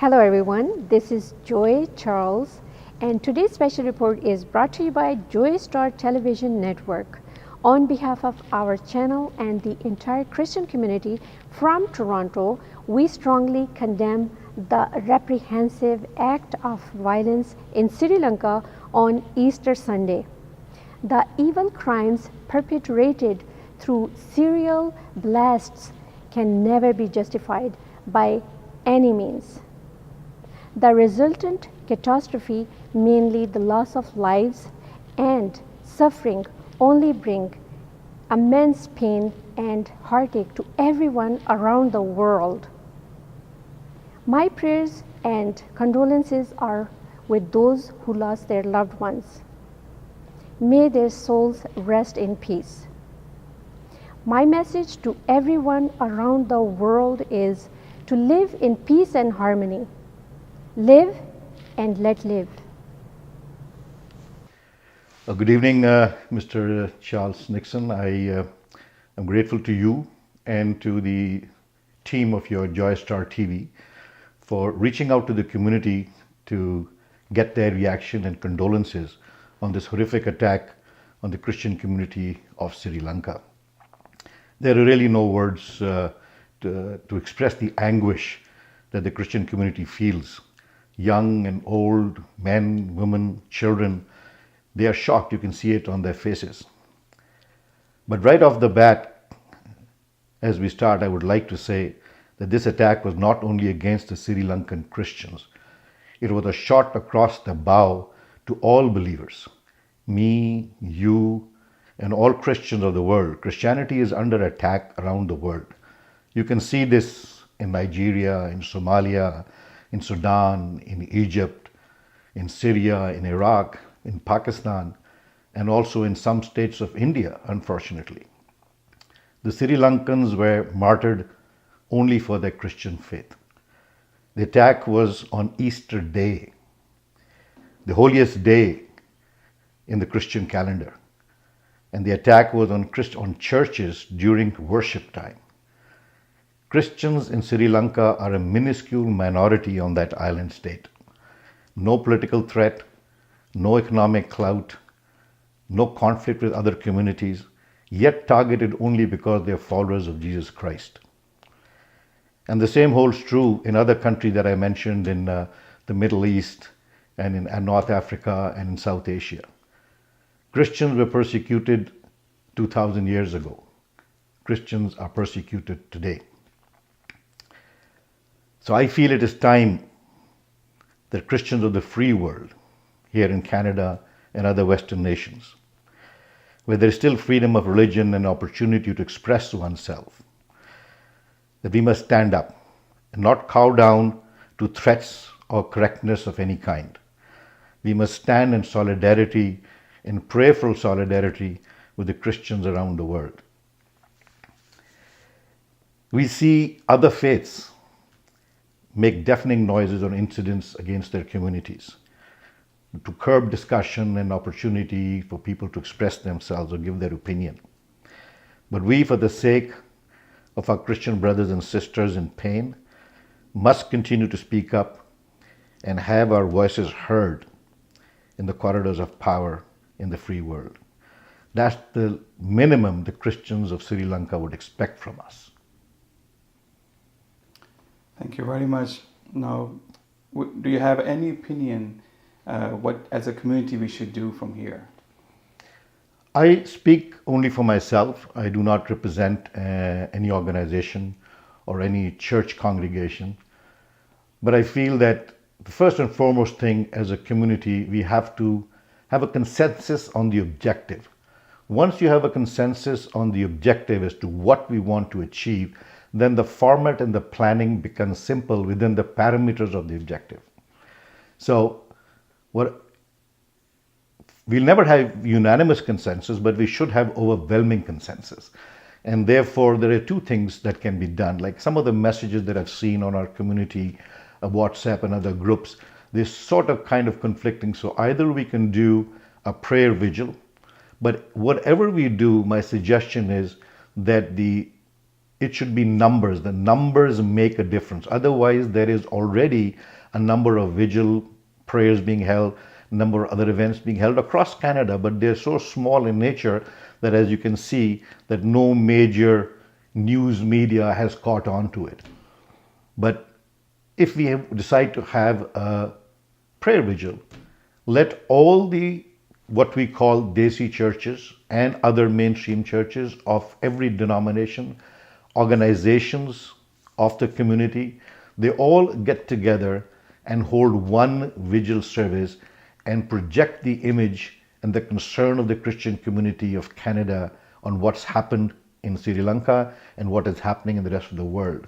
Hello everyone, this is Joy Charles and today's special report is brought to you by Joy Star Television Network. On behalf of our channel and the entire Christian community from Toronto, we strongly condemn the reprehensive act of violence in Sri Lanka on Easter Sunday. The evil crimes perpetrated through serial blasts can never be justified by any means. The resultant catastrophe, mainly the loss of lives and suffering, only bring immense pain and heartache to everyone around the world. My prayers and condolences are with those who lost their loved ones. May their souls rest in peace. My message to everyone around the world is to live in peace and harmony. Live and let live. Good evening, Mr. Charles Nixon. I am grateful to you and to the team of your Joy Star TV for reaching out to the community to get their reaction and condolences on this horrific attack on the Christian community of Sri Lanka. There are really no words to express the anguish that the Christian community feels. Young and old, men, women, children, they are shocked. You can see it on their faces. But right off the bat, as we start, I would like to say that this attack was not only against the Sri Lankan Christians, it was a shot across the bow to all believers. Me, you, and all Christians of the world. Christianity is under attack around the world. You can see this in Nigeria, in Somalia, in Sudan, in Egypt, in Syria, in Iraq, in Pakistan, and also in some states of India, unfortunately. The Sri Lankans were martyred only for their Christian faith. The attack was on Easter Day, the holiest day in the Christian calendar. And the attack was on churches during worship time. Christians in Sri Lanka are a minuscule minority on that island state. No political threat, no economic clout, no conflict with other communities, yet targeted only because they are followers of Jesus Christ. And the same holds true in other countries that I mentioned in the Middle East and in North Africa and in South Asia. Christians were persecuted 2,000 years ago. Christians are persecuted today. So I feel it is time that Christians of the free world, here in Canada and other Western nations, where there is still freedom of religion and opportunity to express oneself, that we must stand up and not cow down to threats or correctness of any kind. We must stand in solidarity, in prayerful solidarity with the Christians around the world. We see other faiths make deafening noises on incidents against their communities to curb discussion and opportunity for people to express themselves or give their opinion. But we, for the sake of our Christian brothers and sisters in pain, must continue to speak up and have our voices heard in the corridors of power in the free world. That's the minimum the Christians of Sri Lanka would expect from us. Thank you very much. Now, do you have any opinion what as a community we should do from here? I speak only for myself. I do not represent any organization or any church congregation. But I feel that the first and foremost thing as a community, we have to have a consensus on the objective. Once you have a consensus on the objective as to what we want to achieve, then the format and the planning becomes simple within the parameters of the objective. So we'll never have unanimous consensus, but we should have overwhelming consensus. And therefore, there are two things that can be done. Like some of the messages that I've seen on our community, WhatsApp and other groups, they're sort of kind of conflicting. So either we can do a prayer vigil, but whatever we do, my suggestion is that it should be numbers. The numbers make a difference. Otherwise, there is already a number of vigil prayers being held, a number of other events being held across Canada, but they're so small in nature that, as you can see, that no major news media has caught on to it. But if we decide to have a prayer vigil, let all the what we call Desi churches and other mainstream churches of every denomination, organizations of the community, they all get together and hold one vigil service and project the image and the concern of the Christian community of Canada on what's happened in Sri Lanka and what is happening in the rest of the world.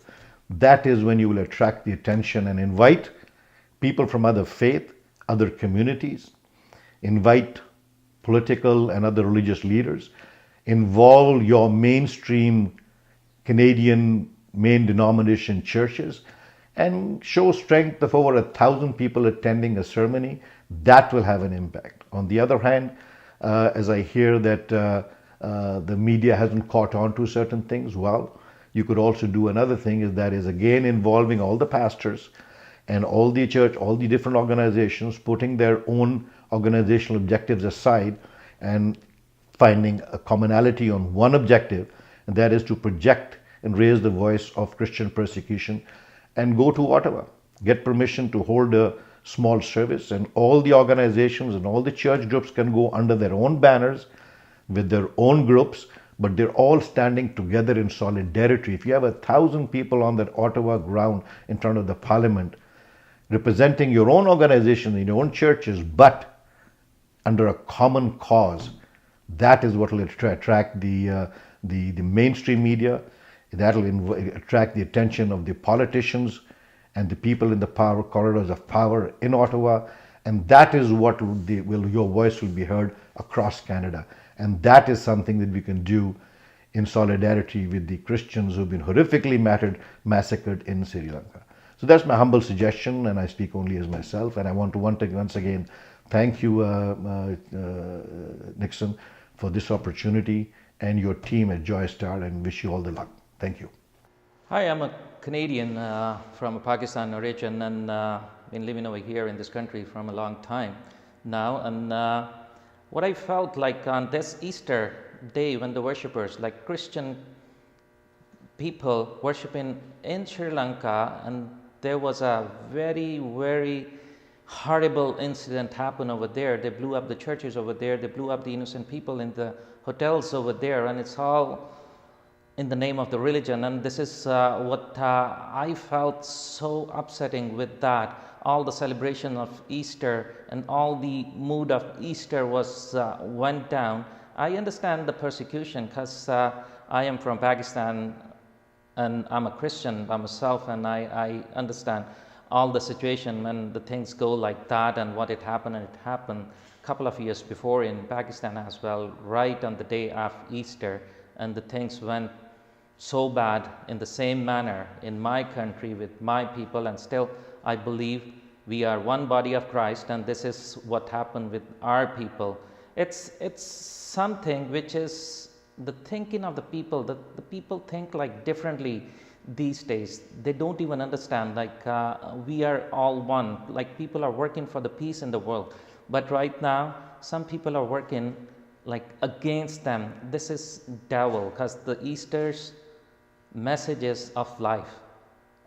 That is when you will attract the attention and invite people from other faith, other communities, invite political and other religious leaders, involve your mainstream Canadian main denomination churches, and show strength of over 1,000 people attending a ceremony. That will have an impact. On the other hand, as I hear that the media hasn't caught on to certain things, well, you could also do another thing, is that is again involving all the pastors and all the church, all the different organizations, putting their own organizational objectives aside and finding a commonality on one objective, and that is to project and raise the voice of Christian persecution, and go to Ottawa, get permission to hold a small service, and all the organizations and all the church groups can go under their own banners with their own groups, but they're all standing together in solidarity. If you have 1,000 people on that Ottawa ground in front of the Parliament, representing your own organization in your own churches, but under a common cause, that is what will attract the mainstream media. That will attract the attention of the politicians and the people in the power corridors of power in Ottawa, and that is what your voice will be heard across Canada. And that is something that we can do in solidarity with the Christians who've been horrifically massacred in Sri Lanka. So that's my humble suggestion, and I speak only as myself. And I want to once again thank you, Nixon, for this opportunity, and your team at Joy Star, and wish you all the luck. Thank you. Hi, I'm a Canadian from Pakistan origin, and been living over here in this country from a long time now. And what I felt like on this Easter day, when the worshippers, like Christian people worshiping in Sri Lanka, and there was a very, very horrible incident happen over there. They blew up the churches over there. They blew up the innocent people in the hotels over there, and it's all in the name of the religion. And this is what I felt so upsetting with that. All the celebration of Easter and all the mood of Easter went down. I understand the persecution because I am from Pakistan and I'm a Christian by myself, and I understand all the situation when the things go like that and what it happened. And it happened a couple of years before in Pakistan as well, right on the day of Easter, and the things went so bad in the same manner in my country with my people. And still I believe we are one body of Christ, and this is what happened with our people. It's something which is the thinking of the people, that the people think like differently these days. They don't even understand, like we are all one, like people are working for the peace in the world, but right now some people are working like against them. This is devil, because the Easter's messages of life,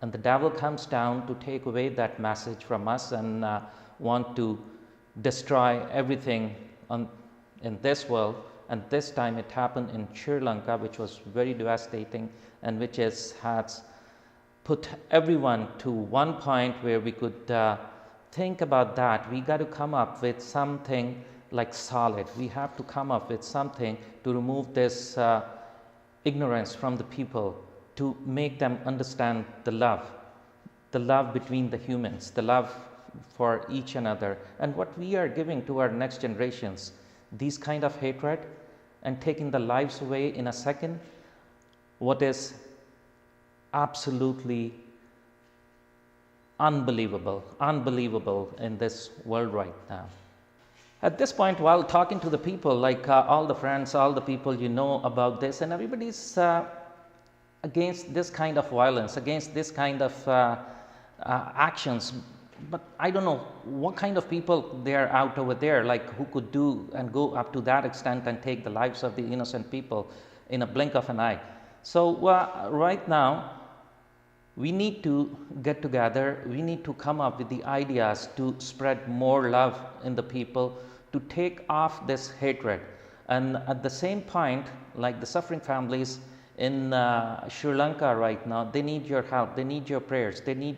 and the devil comes down to take away that message from us and want to destroy everything in this world. And this time it happened in Sri Lanka, which was very devastating, and which has put everyone to one point where we could think about that. We got to come up with something like solid. We have to come up with something to remove this ignorance from the people, to make them understand the love between the humans, the love for each another. And what we are giving to our next generations, these kind of hatred and taking the lives away in a second, what is absolutely unbelievable in this world right now. At this point, while talking to the people, like all the friends, all the people you know about this, and everybody's against this kind of violence, against this kind of actions but I don't know what kind of people they are out over there, like who could do and go up to that extent and take the lives of the innocent people in a blink of an eye. So right now, we need to get together, we need to come up with the ideas to spread more love in the people, to take off this hatred. And at the same point, like the suffering families in Sri Lanka right now, they need your help, they need your prayers, they need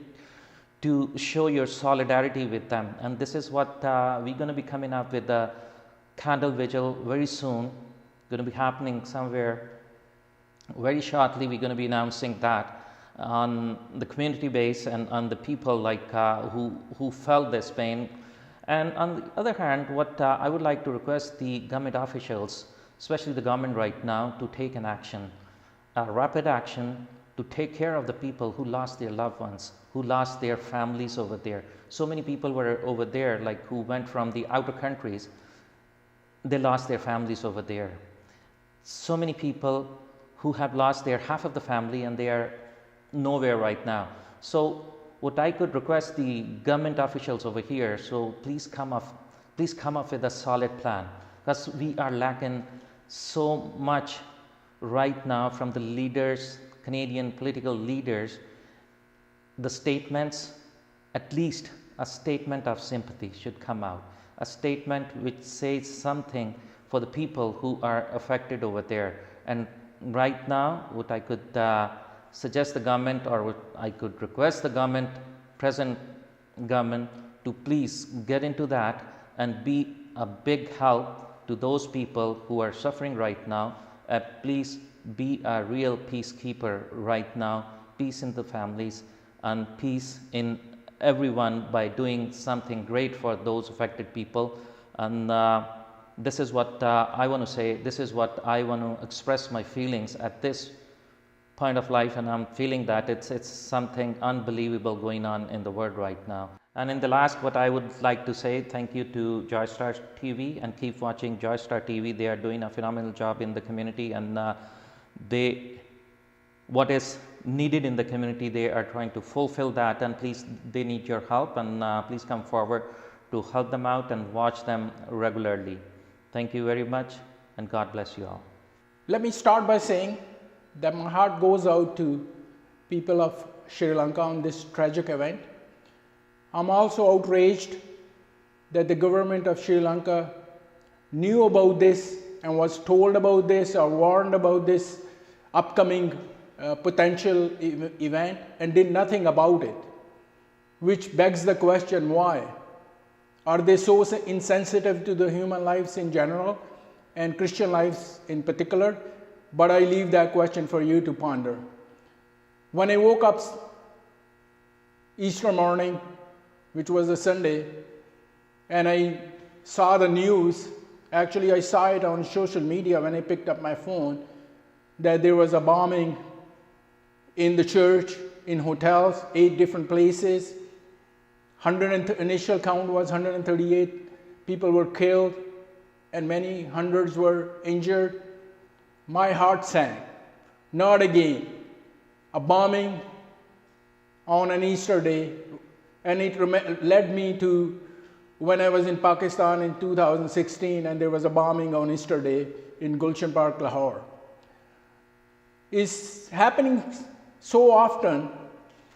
to show your solidarity with them. And this is what we're going to be coming up with a candle vigil very soon, going to be happening somewhere very shortly. We're going to be announcing that on the community base and on the people like who felt this pain. And on the other hand, what I would like to request the government officials, especially the government right now, to take an action, rapid action, to take care of the people who lost their loved ones, who lost their families over there. So many people were over there, like who went from the outer countries, they lost their families over there. So many people who have lost their half of the family and they are nowhere right now. So what I could request the government officials over here, so please come up with a solid plan, because we are lacking so much right now from the leaders, Canadian political leaders. The statements, at least a statement of sympathy should come out, a statement which says something for the people who are affected over there. And right now, what I could suggest the government, or what I could request the government, present government, to please get into that and be a big help to those people who are suffering right now. Please be a real peacekeeper right now, peace in the families and peace in everyone by doing something great for those affected people. And this is what I want to say, this is what I want to express my feelings at this point of life, and I'm feeling that it's something unbelievable going on in the world right now. And in the last, what I would like to say, thank you to Joystar TV, and keep watching Joystar TV. They are doing a phenomenal job in the community, and what is needed in the community, they are trying to fulfill that, and please, they need your help, and please come forward to help them out and watch them regularly. Thank you very much, and God bless you all. Let me start by saying that my heart goes out to people of Sri Lanka on this tragic event. I'm also outraged that the government of Sri Lanka knew about this and was told about this or warned about this upcoming potential event and did nothing about it, which begs the question, why? Are they so insensitive to the human lives in general and Christian lives in particular? But I leave that question for you to ponder. When I woke up Easter morning, which was a Sunday, and I saw the news, actually I saw it on social media when I picked up my phone, that there was a bombing in the church, in hotels, 8 different places. Initial count was 138 people were killed and many hundreds were injured. My heart sank. Not again. A bombing on an Easter day. And it led me to when I was in Pakistan in 2016 and there was a bombing on Easter day in Gulshan Park, Lahore. It's happening so often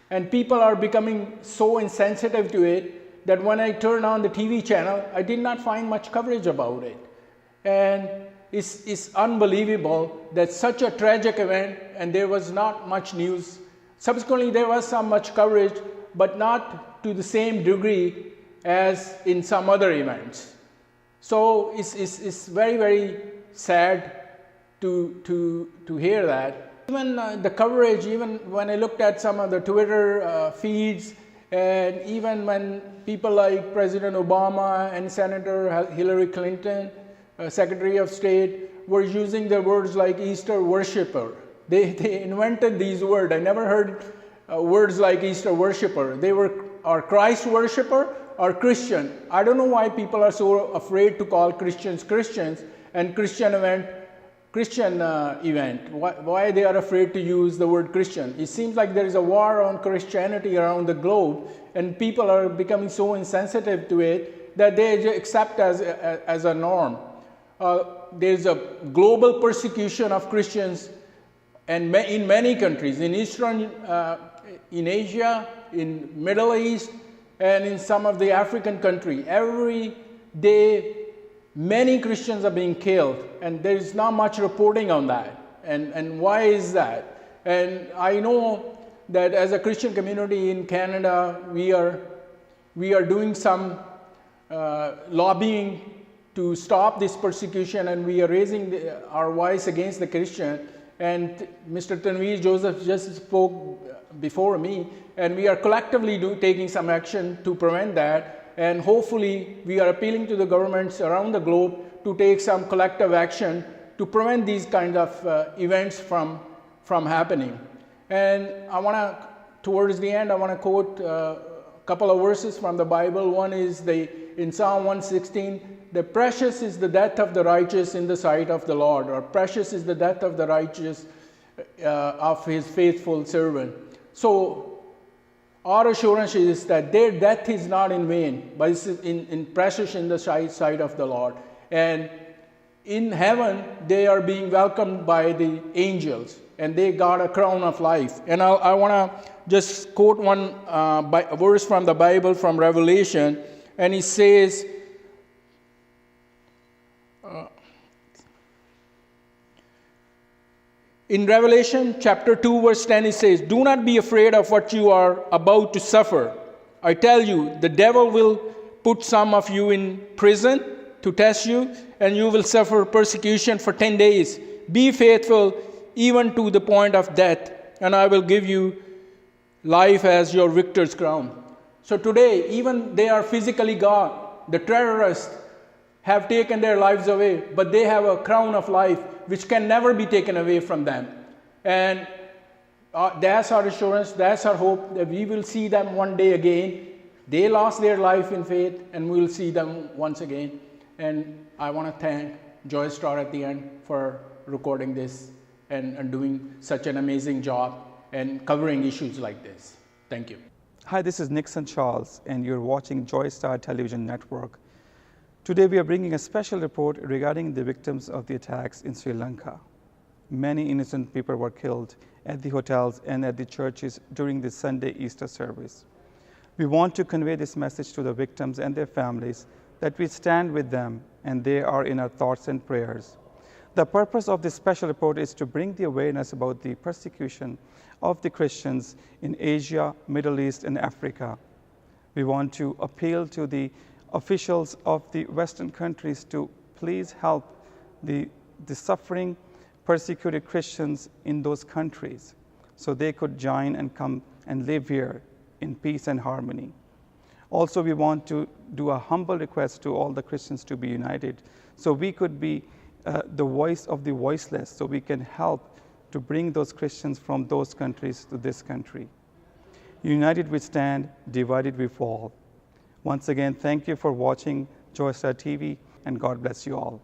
and people are becoming so insensitive to it that when I turn on the TV channel, I did not find much coverage about it. And it's unbelievable that such a tragic event and there was not much news. Subsequently, there was some much coverage, but not to the same degree as in some other events. So it's very, very sad to hear that. Even the coverage, even when I looked at some of the Twitter feeds, and even when people like President Obama and Senator Hillary Clinton, Secretary of State, were using the words like Easter worshiper. They invented these words. I never heard words like Easter worshiper. They were or Christ worshiper or Christian. I don't know why people are so afraid to call Christians Christians and Christian event Christian event. Why they are afraid to use the word Christian? It seems like there is a war on Christianity around the globe, and people are becoming so insensitive to it that they accept as a norm. There's a global persecution of Christians, and in many countries, in in Asia, in Middle East, and in some of the African countries. Every day, many Christians are being killed, and there is not much reporting on that. And why is that? And I know that as a Christian community in Canada, we are doing some lobbying to stop this persecution, and we are raising our voice against the Christian. And Mr. Tanveer Joseph just spoke before me, and we are collectively taking some action to prevent that. And hopefully, we are appealing to the governments around the globe to take some collective action to prevent these kind of events from happening. And towards the end, I want to quote a couple of verses from the Bible. One is in Psalm 116, "The precious is the death of the righteous in the sight of the Lord," or "Precious is the death of the righteous of his faithful servant." So our assurance is that their death is not in vain, but it's in precious in the sight of the Lord. And in heaven, they are being welcomed by the angels, and they got a crown of life. And I want to just quote one verse from the Bible, from Revelation, and it says, in Revelation chapter 2, verse 10, it says, "Do not be afraid of what you are about to suffer. I tell you, the devil will put some of you in prison to test you, and you will suffer persecution for 10 days. Be faithful even to the point of death, and I will give you life as your victor's crown." So today, even they are physically gone. The terrorists have taken their lives away, but they have a crown of life which can never be taken away from them. And that's our assurance, that's our hope, that we will see them one day again. They lost their life in faith, and we will see them once again. And I want to thank Joy Star at the end for recording this and doing such an amazing job and covering issues like this. Thank you. Hi, this is Nixon Charles, and you're watching Joy Star Television Network. Today we are bringing a special report regarding the victims of the attacks in Sri Lanka. Many innocent people were killed at the hotels and at the churches during the Sunday Easter service. We want to convey this message to the victims and their families, that we stand with them and they are in our thoughts and prayers. The purpose of this special report is to bring the awareness about the persecution of the Christians in Asia, Middle East, and Africa. We want to appeal to the officials of the Western countries to please help the suffering, persecuted Christians in those countries so they could join and come and live here in peace and harmony. Also, we want to do a humble request to all the Christians to be united so we could be the voice of the voiceless, so we can help to bring those Christians from those countries to this country. United we stand, divided we fall. Once again, thank you for watching Joy Star TV, and God bless you all.